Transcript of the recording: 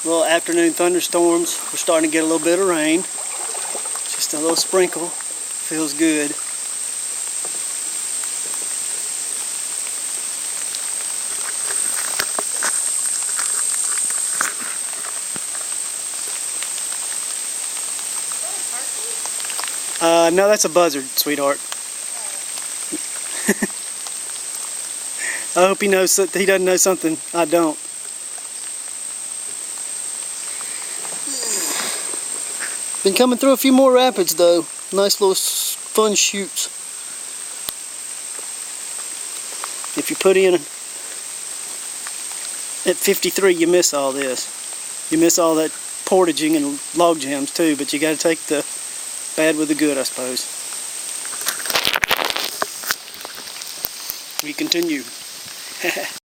Little afternoon thunderstorms. We're starting to get a little bit of rain. Just a little sprinkle. Feels good. No, that's a buzzard, sweetheart. I hope he knows that he doesn't know something I don't. Been coming through a few more rapids though. Nice little fun shoots. If you put in at 53, you miss all this. You miss all that portaging and log jams too, but you got to take the bad with the good, I suppose. We continue.